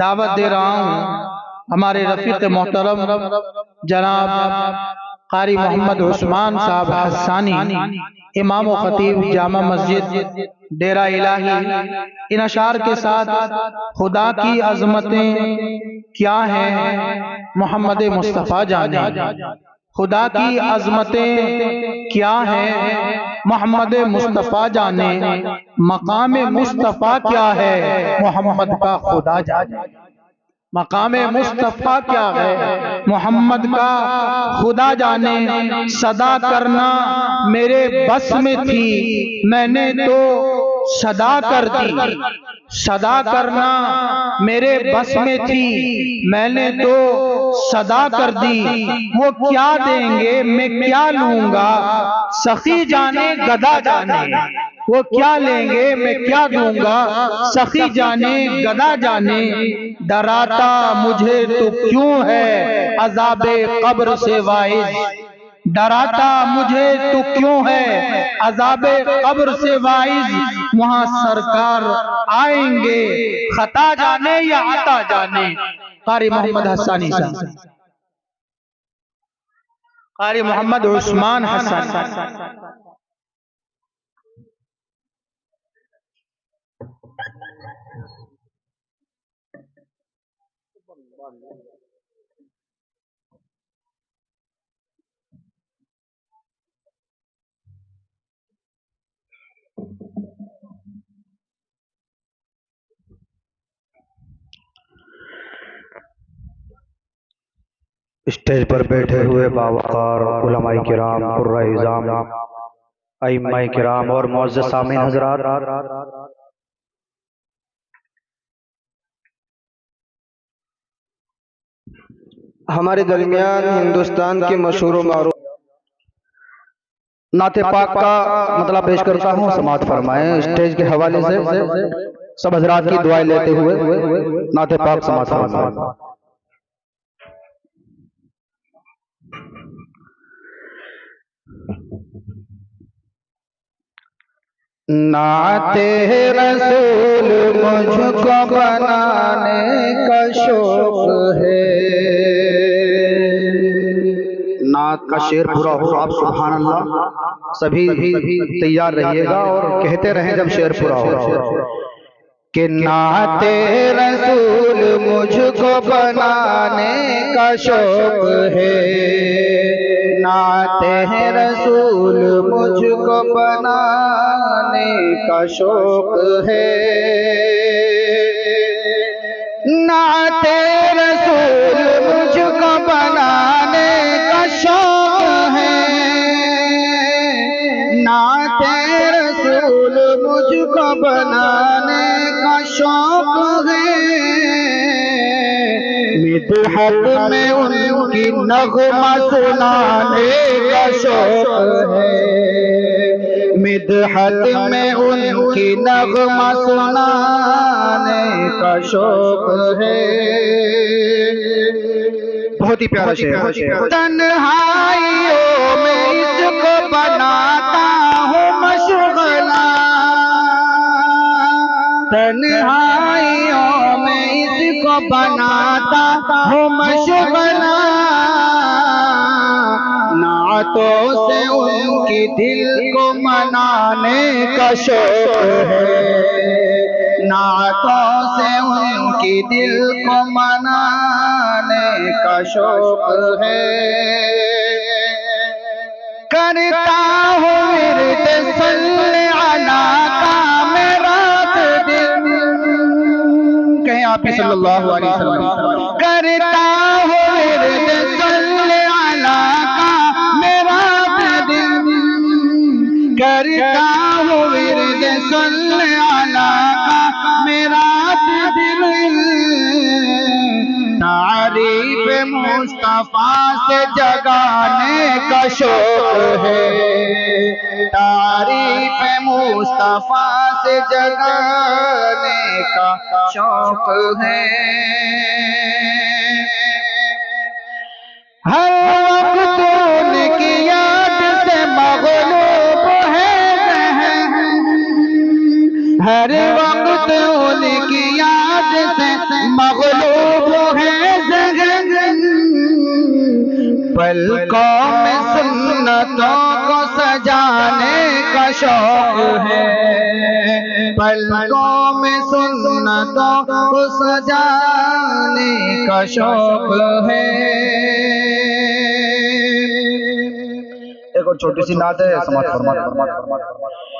دعوت دے رہا ہوں ہمارے رفیق محترم جناب قاری محمد عثمان صاحب حسانی، امام و خطیب جامع مسجد ڈیرہ الہی، ان اشعار کے ساتھ خدا کی عظمتیں کیا ہیں محمد مصطفیٰ جانے، خدا کی عظمتیں کیا ہیں محمد مصطفیٰ جانے، مقام مصطفیٰ کیا ہے محمد کا خدا جانے، مقام مصطفیٰ کیا ہے محمد کا خدا جانے۔ صدا کرنا میرے بس میں تھی میں نے تو صدا کر دی، صدا کرنا میرے بس میں تھی میں نے تو صدا کر دی، وہ کیا دیں گے میں کیا لوں گا سخی جانے گدا جانے، وہ کیا لیں گے میں کیا دوں گا سخی جانے گدا جانے، ڈراتا مجھے تو کیوں ہے عذاب قبر سے واعظ، ڈراتا مجھے تو کیوں ہے عذاب قبر سے واعظ، وہاں سرکار آئیں گے خطا جانے یا عطا جانے۔ قاری محمد حسانی صاحب، قاری محمد عثمان حسانی۔ اسٹیج پر بیٹھے ہوئے باوقار علماء کرام، قرہ اعظام، ائمہ کرام اور معزز سامعین حضرات، ہمارے درمیان ہندوستان کے مشہور و معروف نعت پاک کا مطلب پیش کرتا ہوں، سماعت فرمائیں۔ اسٹیج کے حوالے سے سب حضرات کی دعائیں لیتے ہوئے نعت پاک سماعت فرمائیں۔ نعت رسول مجھ کو بنانے کا شوق ہے، نعت کا شعر پورا ہو، آپ سبحان اللہ سبھی تیار رہیے گا اور کہتے رہیں جب شعر پورا ہو کہ نعت رسول مجھ کو بنانے کا شوق ہے، نعت رسول مجھ کو بنانے کا شوق ہے، نعت رسول مجھ کو بنانے کا شوق ہے، نعت رسول مجھ کو بنانے کا شوق ہے، مدحت میں ان کی نغمہ سنانے کا شوق ہے، مدحت میں ان کی نغمہ سنانے کا شوق ہے۔ بہت ہی پیارا شعر۔ تنہائیوں میں اس کو بناتا ہوں مشغلہ، تنہائیوں میں اس کو بناتا ہوں مشغلہ، نعتوں سے ان کی دل کو منانے کا شوق ہے، نعتوں سے ان کی دل کو منانے کا شوق ہے، کرتا ہوں ورد صلی علی کا میرا دل، کہیں آپ صلی اللہ علیہ وسلم، کرتا ہوں ورد صلی علی کا میرا دل، کرتا ہوں ورد صلی علی کا میرا دل، تعریف مصطفیٰ سے جگانے کا شوق ہے، تعریف مصطفیٰ سے جگانے کا شوق ہے، ہر وقت ان کی یاد سے مغلوب ہے ذہن، ہر وقت ان کی یاد سے مغلوب پلکوں میں سنتوں کو سجانے کا شوق ہے، پلکوں میں سنتوں کو سجانے کا شوق ہے۔ ایک اور چھوٹی سی نعت ہے، سماعت فرمائیں۔